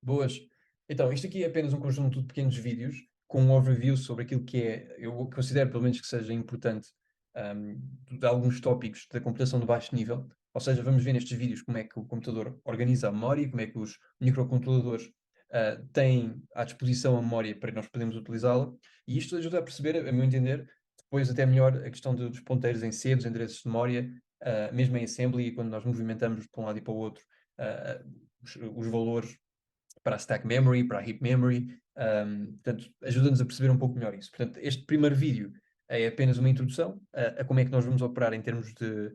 Boas. Então, isto aqui é apenas um conjunto de pequenos vídeos com um overview sobre aquilo que é, eu considero pelo menos que seja importante, ahm, de alguns tópicos da computação de baixo nível. Ou seja, vamos ver nestes vídeos como é que o computador organiza a memória, como é que os microcontroladores têm à disposição a memória para que nós podermos utilizá-la. E isto ajuda a perceber, a meu entender, depois até melhor a questão dos ponteiros em C, dos endereços de memória, mesmo em assembly, quando nós movimentamos para um lado e para o outro, ah, os valores para a stack memory, para a heap memory, portanto, ajuda-nos a perceber um pouco melhor isso. Portanto, este primeiro vídeo é apenas uma introdução a como é que nós vamos operar em termos de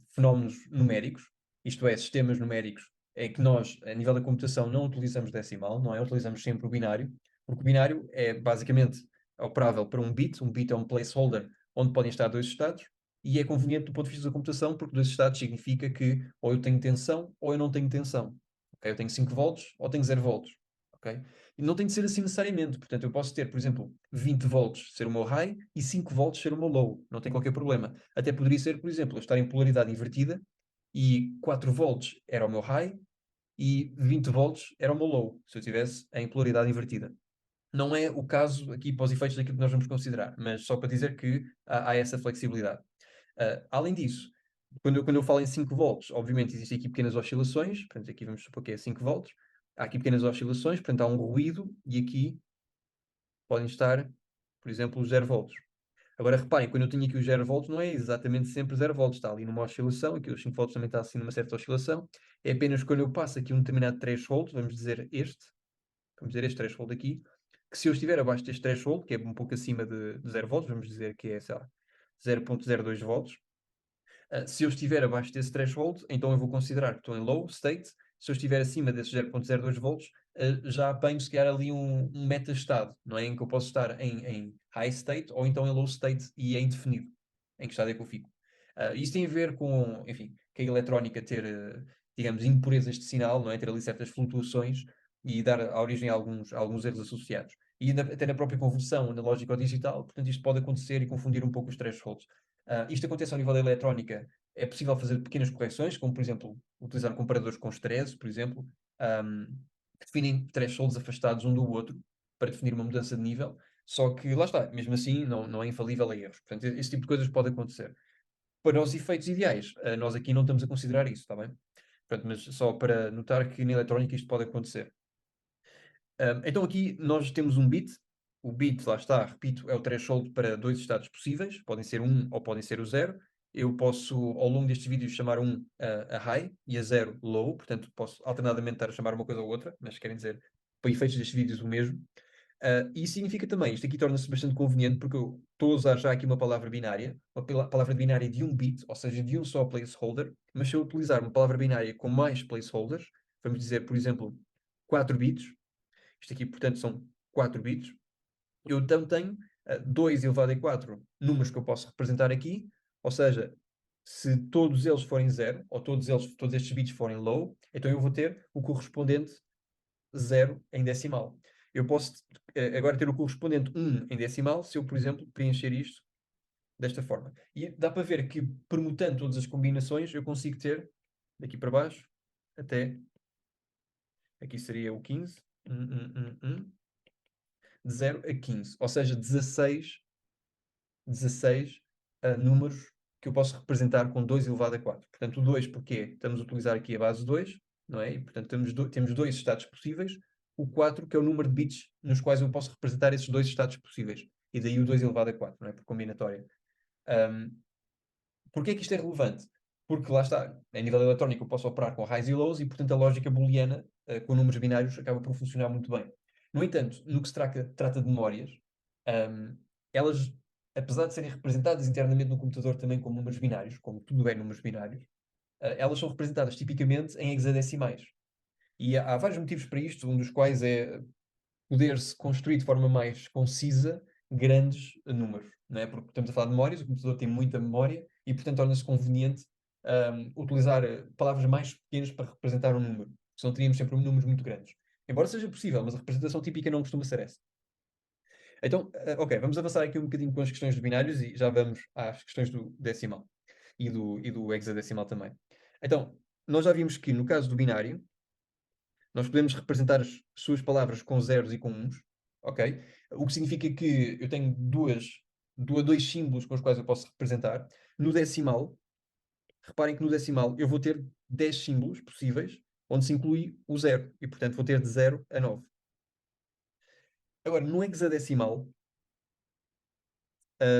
fenómenos numéricos, isto é, sistemas numéricos, é que nós, a nível da computação, não utilizamos decimal, não é? Utilizamos sempre o binário, porque o binário é basicamente operável para um bit é um placeholder onde podem estar dois estados, e é conveniente do ponto de vista da computação, porque dois estados significa que ou eu tenho tensão ou eu não tenho tensão. Ok? Eu tenho 5 volts ou tenho 0 volts. Ok? E não tem de ser assim necessariamente. Portanto, eu posso ter, por exemplo, 20 volts ser o meu high e 5 volts ser o meu low. Não tem qualquer problema. Até poderia ser, por exemplo, eu estar em polaridade invertida e 4 volts era o meu high e 20 volts era o meu low, se eu estivesse em polaridade invertida. Não é o caso aqui para os efeitos daquilo que nós vamos considerar, mas só para dizer que há essa flexibilidade. Além disso, quando eu falo em 5 volts, obviamente existem aqui pequenas oscilações, portanto, aqui vamos supor que é 5 volts, há aqui pequenas oscilações, portanto, há um ruído, e aqui podem estar, por exemplo, os 0 volts. Agora reparem, quando eu tenho aqui os 0 volts, não é exatamente sempre 0 volts, está ali numa oscilação, aqui os 5 volts também está assim numa certa oscilação, é apenas quando eu passo aqui um determinado threshold, vamos dizer este threshold aqui, que se eu estiver abaixo deste threshold, que é um pouco acima de 0 volts, vamos dizer que é, sei lá, 0.02 volts, se eu estiver abaixo desse threshold, então eu vou considerar que estou em low state. Se eu estiver acima desses 0.02 volts, já apanho se calhar ali um meta-estado, não é? Em que eu posso estar em high state ou então em low state e é indefinido em que estado é que eu fico. Isso tem a ver com, enfim, que a eletrónica ter, digamos, impurezas de sinal, não é? Ter ali certas flutuações e dar a origem a alguns erros associados. E até na própria conversão analógica ao digital, portanto, isto pode acontecer e confundir um pouco os thresholds. Isto acontece ao nível da eletrónica. É possível fazer pequenas correções, como por exemplo, utilizar comparadores com estresse, por exemplo, um, que definem thresholds afastados um do outro para definir uma mudança de nível. Só que lá está, mesmo assim, não é infalível a erros. Portanto, esse tipo de coisas pode acontecer. Para os efeitos ideais, nós aqui não estamos a considerar isso, está bem? Portanto, mas só para notar que na eletrónica isto pode acontecer. Então aqui nós temos um bit. O bit, lá está, repito, é o threshold para dois estados possíveis. Podem ser um ou podem ser o zero. Eu posso, ao longo destes vídeos, chamar um a high e a zero low. Portanto, posso alternadamente estar a chamar uma coisa ou outra, mas querem dizer, para efeitos destes vídeos, o mesmo. E isso significa também, isto aqui torna-se bastante conveniente, porque eu estou a usar já aqui uma palavra binária, uma palavra binária de um bit, ou seja, de um só placeholder, mas se eu utilizar uma palavra binária com mais placeholders, vamos dizer, por exemplo, 4 bits, isto aqui, portanto, são 4 bits. Eu então tenho 2 elevado a 4 números que eu posso representar aqui, ou seja, se todos eles forem zero, ou todos estes bits forem low, então eu vou ter o correspondente zero em decimal. Eu posso agora ter o correspondente 1 em decimal, se eu, por exemplo, preencher isto desta forma. E dá para ver que, permutando todas as combinações, eu consigo ter, daqui para baixo, até, aqui seria o 15, de 0 a 15, ou seja, 16 números que eu posso representar com 2 elevado a 4. Portanto, o 2 porque estamos a utilizar aqui a base 2, não é? E, portanto, temos dois estados possíveis. O 4, que é o número de bits nos quais eu posso representar esses dois estados possíveis. E daí o 2 elevado a 4, não é? Por combinatória. Um, Porquê é que isto é relevante? Porque lá está, a nível eletrónico eu posso operar com highs e lows e, portanto, a lógica booleana com números binários acaba por funcionar muito bem. No entanto, no que se trata de memórias, elas, apesar de serem representadas internamente no computador também como números binários, como tudo é números binários, elas são representadas tipicamente em hexadecimais. E há vários motivos para isto, um dos quais é poder-se construir de forma mais concisa grandes números, não é? Porque estamos a falar de memórias, o computador tem muita memória e, portanto, torna-se conveniente utilizar palavras mais pequenas para representar um número, senão teríamos sempre números muito grandes. Embora seja possível, mas a representação típica não costuma ser essa. Então, ok, vamos avançar aqui um bocadinho com as questões de binários e já vamos às questões do decimal e do hexadecimal também. Então, nós já vimos que no caso do binário, Nós podemos representar as suas palavras com zeros e com uns, ok? O que significa que eu tenho dois símbolos com os quais eu posso representar. No decimal, reparem que no decimal eu vou ter 10 símbolos possíveis, onde se inclui o zero, e portanto vou ter de 0 a 9. Agora, no hexadecimal,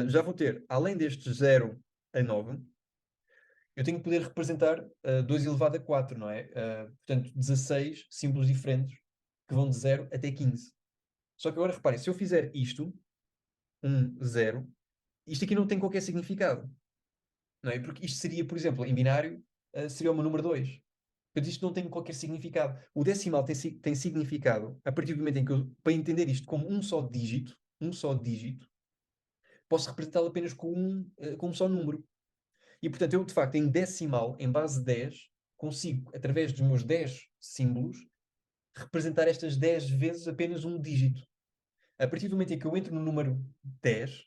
já vou ter, além destes 0 a 9, eu tenho que poder representar 2 elevado a 4, não é? Portanto, 16 símbolos diferentes que vão de 0 até 15. Só que agora reparem, se eu fizer isto, 1, 0, isto aqui não tem qualquer significado, não é? Porque isto seria, por exemplo, em binário, seria o meu número 2. Portanto, isto não tem qualquer significado. O decimal tem significado a partir do momento em que eu, para entender isto como um só dígito, posso representá-lo apenas com um só número. E, portanto, eu, de facto, em decimal, em base 10, consigo, através dos meus 10 símbolos, representar estas 10 vezes apenas um dígito. A partir do momento em que eu entro no número 10,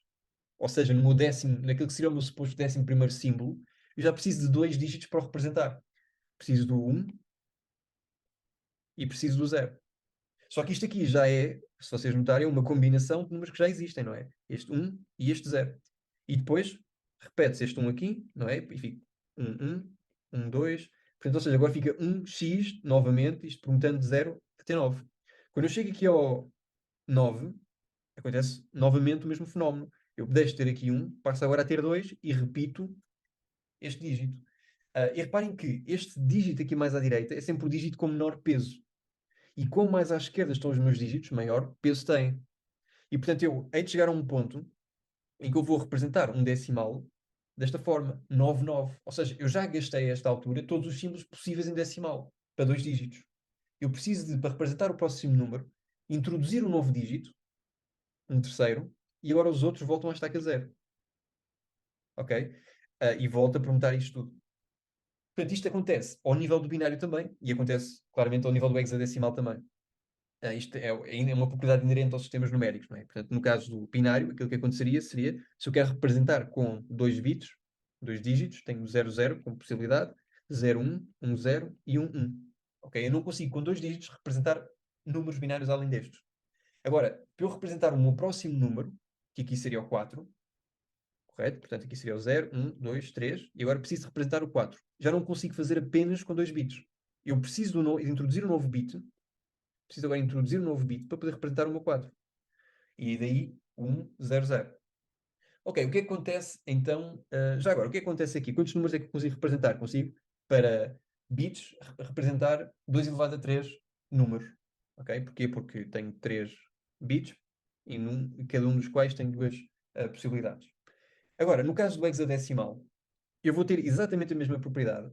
ou seja, no meu décimo, naquilo que seria o meu suposto 11º símbolo, eu já preciso de 2 dígitos para o representar. Preciso do 1 e preciso do 0. Só que isto aqui já é, se vocês notarem, uma combinação de números que já existem, não é? Este 1 e este 0. E depois repete-se este 1 aqui, não é? E fica 1, 1, 1, 2. Portanto, ou seja, agora fica 1x novamente, isto perguntando de 0 até 9. Quando eu chego aqui ao 9, acontece novamente o mesmo fenómeno. Eu deixo de ter aqui 1, passo agora a ter 2 e repito este dígito. E reparem que este dígito aqui mais à direita é sempre o dígito com menor peso. E quanto mais à esquerda estão os meus dígitos, maior peso têm. E portanto eu hei de chegar a um ponto em que eu vou representar um decimal desta forma, 99. Ou seja, eu já gastei a esta altura todos os símbolos possíveis em decimal, para 2 dígitos. Eu preciso de, para representar o próximo número, introduzir um novo dígito, um terceiro, e agora os outros voltam à estaca zero. Ok? E volto a perguntar isto tudo. Portanto, isto acontece ao nível do binário também, e acontece claramente ao nível do hexadecimal também. Isto é uma propriedade inerente aos sistemas numéricos, não é? Portanto, no caso do binário, aquilo que aconteceria seria, se eu quero representar com 2 bits, 2 dígitos, tenho 0, 0 como possibilidade, 0, 1, 1, 0 e 1, 1. Ok? Eu não consigo, com 2 dígitos, representar números binários além destes. Agora, para eu representar o meu próximo número, que aqui seria o 4, correto? Portanto, aqui seria o 0, 1, 2, 3, e agora preciso representar o 4. Já não consigo fazer apenas com 2 bits. Eu preciso de introduzir um novo bit, preciso agora introduzir um novo bit para poder representar o meu quadro. E daí 1, 0, 0. Ok, o que é que acontece então? Já agora, o que é que acontece aqui? Quantos números é que eu consigo representar? Consigo, para bits, representar 2 elevado a 3 números. Ok? Porquê? Porque tenho 3 bits e cada um dos quais tem duas possibilidades. Agora, no caso do hexadecimal, eu vou ter exatamente a mesma propriedade.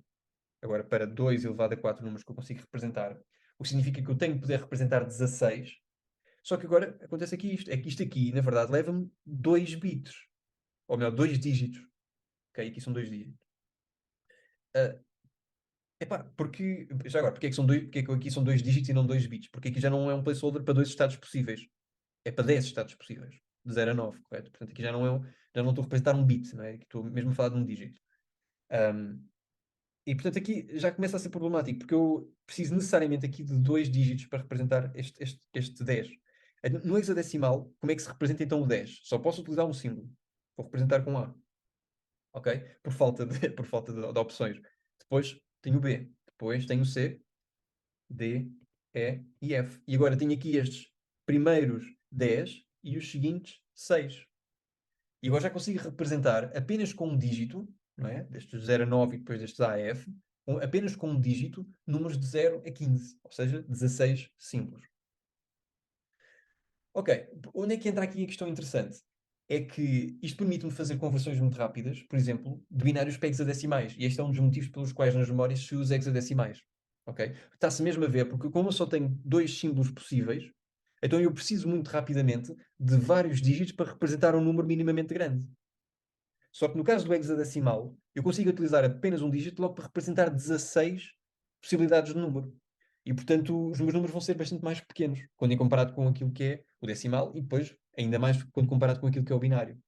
Agora, para 2 elevado a 4 números que eu consigo representar, o que significa que eu tenho que poder representar 16. Só que agora acontece aqui isto. É que isto aqui, na verdade, leva-me 2 bits. Ou melhor, 2 dígitos. Ok? Aqui são 2 dígitos. Uh, epá, porque, já agora, porque é que aqui são 2 dígitos e não 2 bits? Porque aqui já não é um placeholder para 2 estados possíveis. É para 10 estados possíveis. De 0 a 9, correto? Portanto, aqui já não estou a representar um bit, não é? Aqui estou mesmo a falar de um dígito. E portanto aqui já começa a ser problemático, porque eu preciso necessariamente aqui de 2 dígitos para representar este 10. No hexadecimal, como é que se representa então o 10? Só posso utilizar um símbolo. Vou representar com A. Ok? Por falta de opções. Depois tenho o B. Depois tenho o C, D, E e F. E agora tenho aqui estes primeiros 10 e os seguintes 6. E agora já consigo representar apenas com um dígito, não é? Destes 0 a 9 e depois destes A a F, apenas com um dígito, números de 0 a 15, ou seja, 16 símbolos. Ok, onde é que entra aqui a questão interessante? É que isto permite-me fazer conversões muito rápidas, por exemplo, de binários para hexadecimais. E este é um dos motivos pelos quais nas memórias se usa hexadecimais. Ok? Está-se mesmo a ver, porque como eu só tenho 2 símbolos possíveis, então eu preciso muito rapidamente de vários dígitos para representar um número minimamente grande. Só que no caso do hexadecimal, eu consigo utilizar apenas um dígito logo para representar 16 possibilidades de número. E, portanto, os meus números vão ser bastante mais pequenos, quando comparado com aquilo que é o decimal, e depois, ainda mais, quando comparado com aquilo que é o binário.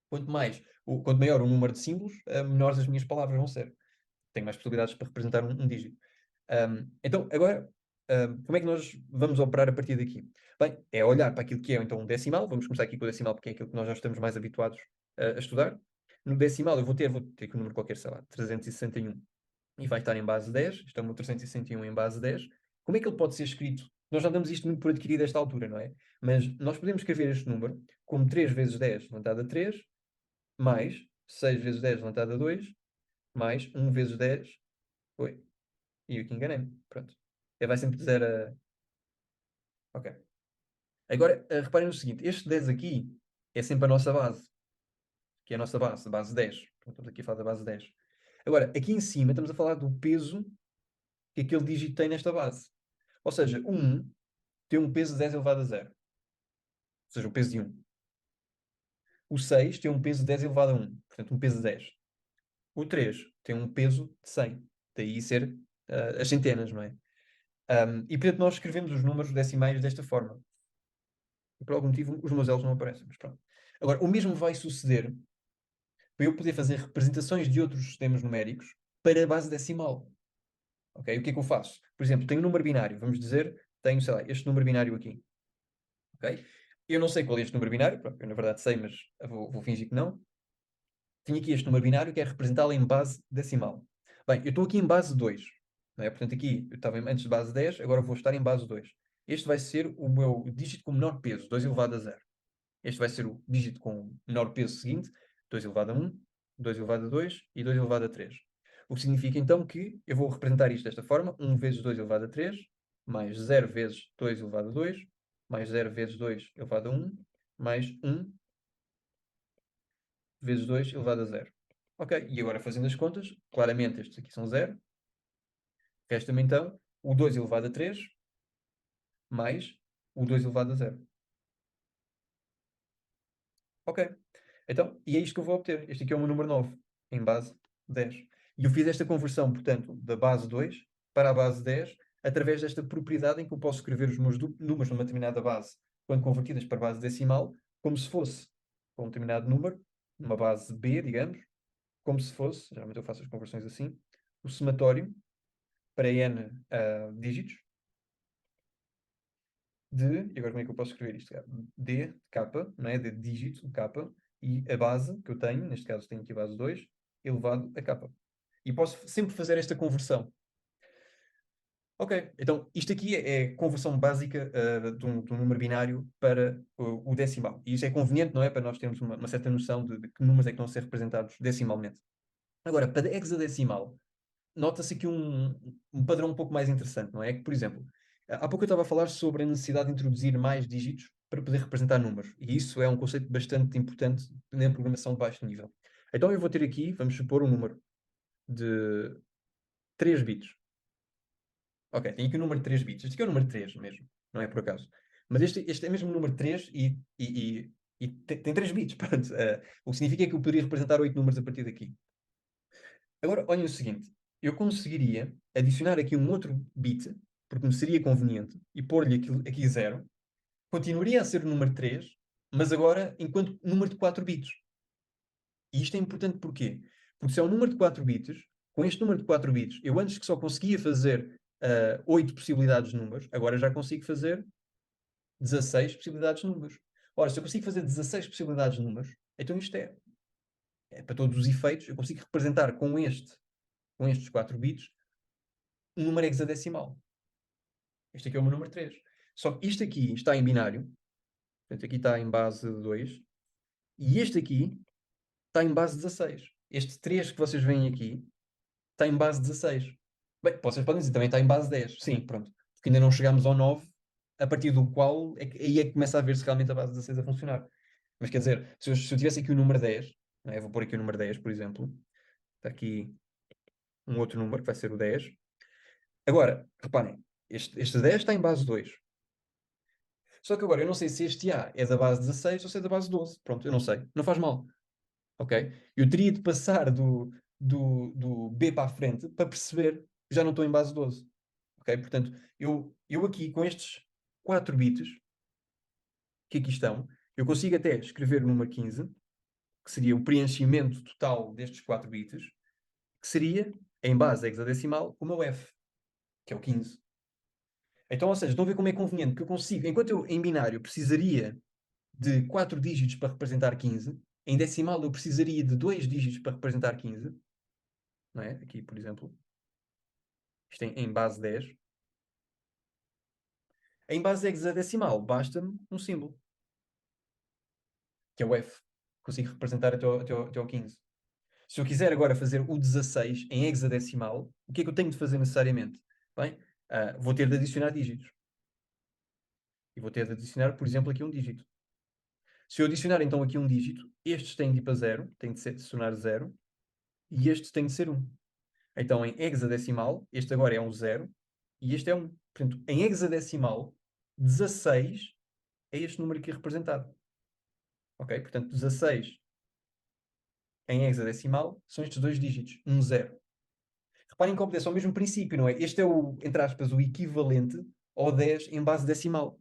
Quanto maior o número de símbolos, menores as minhas palavras vão ser. Tenho mais possibilidades para representar um dígito. Então, agora, como é que nós vamos operar a partir daqui? Bem, é olhar para aquilo que é então um decimal. Vamos começar aqui com o decimal, porque é aquilo que nós já estamos mais habituados a estudar. No decimal eu vou ter aqui um número qualquer, sei lá, 361, e vai estar em base 10. Isto é o meu 361 em base 10. Como é que ele pode ser escrito? Nós já damos isto muito por adquirido a esta altura, não é? Mas nós podemos escrever este número como 3 vezes 10 elevado a 3, mais 6 vezes 10 elevado a 2, mais 1 vezes 10. Oi, e eu que enganei-me. Pronto. Ele vai sempre de 0 a... Ok. Agora, reparem no seguinte. Este 10 aqui é sempre a nossa base. Que é a nossa base, a base 10. Pronto, estamos aqui a falar da base 10. Agora, aqui em cima estamos a falar do peso que aquele dígito tem nesta base. Ou seja, o 1 tem um peso de 10 elevado a 0. Ou seja, o peso de 1. O 6 tem um peso de 10 elevado a 1. Portanto, um peso de 10. O 3 tem um peso de 100. Daí ser as centenas, não é? E portanto nós escrevemos os números decimais desta forma. E por algum motivo os meus L's não aparecem, mas pronto. Agora, o mesmo vai suceder para eu poder fazer representações de outros sistemas numéricos para a base decimal. Ok? O que é que eu faço? Por exemplo, tenho um número binário. Vamos dizer, tenho, sei lá, este número binário aqui. Ok? Eu não sei qual é este número binário. Pronto, eu na verdade sei, mas vou fingir que não. Tenho aqui este número binário que é representá-lo em base decimal. Bem, eu estou aqui em base 2. Não é? Portanto, aqui eu estava antes de base 10, agora vou estar em base 2. Este vai ser o meu dígito com menor peso, 2 elevado a 0. Este vai ser o dígito com menor peso seguinte, 2 elevado a 1, 2 elevado a 2 e 2 elevado a 3. O que significa então que eu vou representar isto desta forma: 1 vezes 2 elevado a 3, mais 0 vezes 2 elevado a 2, mais 0 vezes 2 elevado a 1, mais 1 vezes 2 elevado a 0. Ok, e agora fazendo as contas, claramente estes aqui são 0. Resta-me então o 2 elevado a 3 mais o 2 elevado a 0. Ok. Então, e é isto que eu vou obter. Este aqui é o meu número 9, em base 10. E eu fiz esta conversão, portanto, da base 2 para a base 10, através desta propriedade em que eu posso escrever os meus números numa determinada base, quando convertidas para base decimal, como se fosse com um determinado número, numa base B, digamos, como se fosse, geralmente eu faço as conversões assim, o somatório para n dígitos e agora como é que eu posso escrever isto? D de capa, não é? De dígito, de capa, e a base que eu tenho, neste caso tenho aqui a base 2, elevado a capa. E posso sempre fazer esta conversão. Ok, então isto aqui é conversão básica de um número binário para o decimal. E isso é conveniente, não é? Para nós termos uma certa noção de que números é que estão a ser representados decimalmente. Agora, para hexadecimal, nota-se aqui um padrão um pouco mais interessante, não é? É que, por exemplo, há pouco eu estava a falar sobre a necessidade de introduzir mais dígitos para poder representar números. E isso é um conceito bastante importante na programação de baixo nível. Então eu vou ter aqui, vamos supor, um número de 3 bits. Ok, tem aqui o número de 3 bits. Este aqui é o número 3 mesmo, não é por acaso. Mas este é mesmo o número 3 e tem 3 bits. Pronto. O que significa que eu poderia representar 8 números a partir daqui. Agora, olhem o seguinte: eu conseguiria adicionar aqui um outro bit, porque me seria conveniente, e pôr-lhe aqui 0, continuaria a ser o número 3, mas agora enquanto número de 4 bits. E isto é importante porquê? Porque se é um número de 4 bits, com este número de 4 bits, eu antes que só conseguia fazer 8 possibilidades de números, agora já consigo fazer 16 possibilidades de números. Ora, se eu consigo fazer 16 possibilidades de números, então isto é para todos os efeitos, eu consigo representar com estes 4 bits, um número hexadecimal. Este aqui é o meu número 3. Só que isto aqui está em binário, portanto aqui está em base 2, e este aqui está em base 16. Este 3 que vocês veem aqui está em base 16. Bem, vocês podem dizer também está em base 10. Sim, pronto. Porque ainda não chegamos ao 9, a partir do qual aí é que começa a ver se realmente a base 16 a funcionar. Mas quer dizer, se eu tivesse aqui o número 10, não é? Vou pôr aqui o número 10, por exemplo. Está aqui um outro número que vai ser o 10. Agora, reparem, este 10 está em base 2. Só que agora eu não sei se este A é da base 16 ou se é da base 12. Pronto, eu não sei. Não faz mal. Ok? Eu teria de passar do B para a frente para perceber que já não estou em base 12. Ok? Portanto, eu aqui com estes 4 bits que aqui estão, eu consigo até escrever o número 15, que seria o preenchimento total destes 4 bits, que seria, em base hexadecimal, o meu F, que é o 15. Então, ou seja, estão a ver como é conveniente que eu consigo, enquanto eu em binário precisaria de 4 dígitos para representar 15, em decimal eu precisaria de 2 dígitos para representar 15, não é? Aqui, por exemplo, isto em base 10. Em base hexadecimal, basta-me um símbolo, que é o F. Consigo representar até ao 15. Se eu quiser agora fazer o 16 em hexadecimal, o que é que eu tenho de fazer necessariamente? Bem, vou ter de adicionar dígitos. E vou ter de adicionar, por exemplo, aqui um dígito. Se eu adicionar então aqui um dígito, estes têm de ir para 0, têm de se tornar 0, e este tem de ser 1. Então, em hexadecimal, este agora é um 0, e este é 1. Portanto, em hexadecimal, 16 é este número aqui representado. Ok? Portanto, 16 em hexadecimal são estes dois dígitos, 1, 0. Reparem que obedece ao mesmo princípio, não é? Este é o, entre aspas, o equivalente ao 10 em base decimal.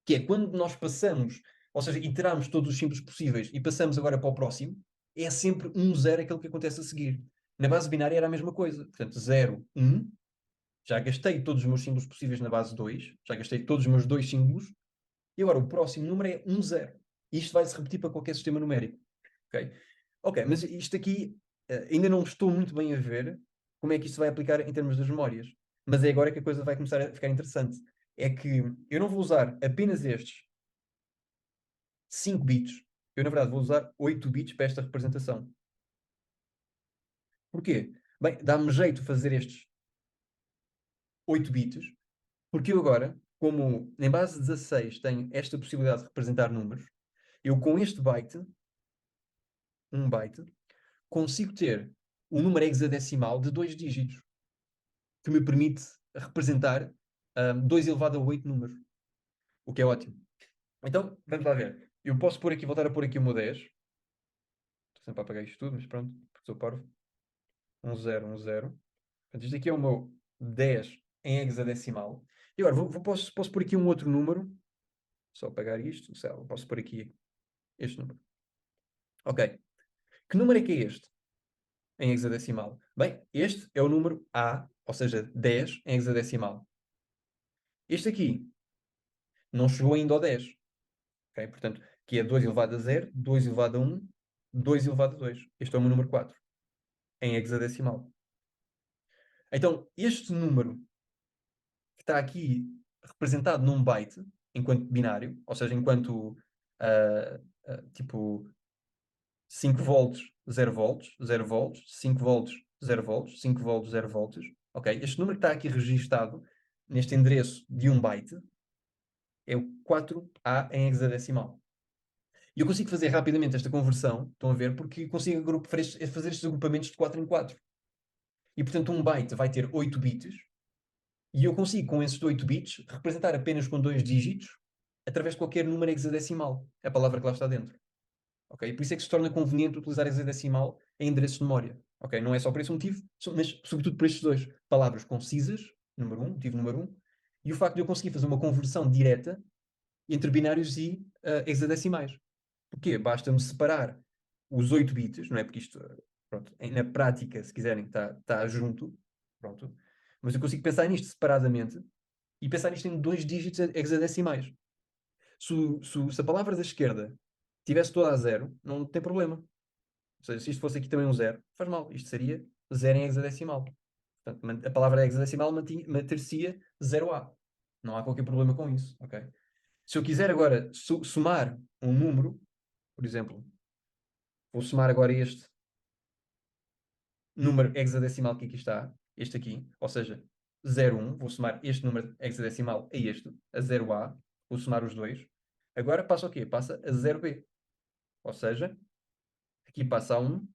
Que é quando nós passamos, ou seja, iteramos todos os símbolos possíveis e passamos agora para o próximo, é sempre 1, 0 aquilo que acontece a seguir. Na base binária era a mesma coisa. Portanto, 0, 1. Já gastei todos os meus símbolos possíveis na base 2. Já gastei todos os meus dois símbolos. E agora o próximo número é 1, 0. E isto vai se repetir para qualquer sistema numérico. Ok? Ok, mas isto aqui ainda não estou muito bem a ver como é que isto vai aplicar em termos das memórias. Mas é agora que a coisa vai começar a ficar interessante. É que eu não vou usar apenas estes 5 bits. Eu, na verdade, vou usar 8 bits para esta representação. Porquê? Bem, dá-me jeito fazer estes 8 bits, porque eu agora, como em base 16 tenho esta possibilidade de representar números, eu com este byte, 1 byte, consigo ter um número hexadecimal de 2 dígitos, que me permite representar 2 elevado a 8 números, o que é ótimo. Então, vamos lá ver. Eu posso pôr aqui, voltar a pôr aqui o meu 10. Estou sempre a apagar isto tudo, mas pronto, porque sou parvo. 1, 0, 1, 0. Portanto, isto aqui é o meu 10 em hexadecimal. E agora, posso pôr aqui um outro número. Só apagar isto. Sei lá, posso pôr aqui este número. Ok. Que número é que é este em hexadecimal? Bem, este é o número A, ou seja, 10 em hexadecimal. Este aqui não chegou ainda ao 10. Ok? Portanto, aqui é 2 elevado a 0, 2 elevado a 1, 2 elevado a 2. Este é o meu número 4 em hexadecimal. Então, este número que está aqui representado num byte, enquanto binário, ou seja, enquanto tipo 5 volts, 0 volts, 0 volts, 5 volts, 0 volts, 5 volts, 0 volts. Ok? Este número que está aqui registado neste endereço de 1 byte é o 4A em hexadecimal. E eu consigo fazer rapidamente esta conversão, estão a ver, porque consigo fazer estes agrupamentos de 4 em 4. E portanto, um byte vai ter 8 bits, e eu consigo, com esses 8 bits, representar apenas com 2 dígitos, através de qualquer número hexadecimal, a palavra que lá está dentro. Ok? E por isso é que se torna conveniente utilizar hexadecimal em endereços de memória. Ok? Não é só por esse motivo, mas sobretudo por estes dois. Palavras concisas, número 1, motivo número 1, e o facto de eu conseguir fazer uma conversão direta entre binários e hexadecimais. Porquê? Basta-me separar os 8 bits, não é? Porque isto, pronto, na prática, se quiserem, está junto, pronto. Mas eu consigo pensar nisto separadamente e pensar nisto em 2 dígitos hexadecimais. Se a palavra da esquerda tivesse toda a 0, não tem problema. Ou seja, se isto fosse aqui também um 0, faz mal. Isto seria 0 em hexadecimal. Portanto, a palavra hexadecimal manter-se-ia 0A. Não há qualquer problema com isso. Ok? Se eu quiser agora somar um número, por exemplo, vou somar agora este número hexadecimal que aqui está, este aqui, ou seja, 0, 1, vou somar este número hexadecimal a este, a 0A, vou somar os dois. Agora passa o quê? Passa a 0B. Ou seja, aqui passa a 1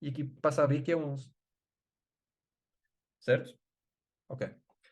e aqui passa a B, que é 11. Certo? Ok.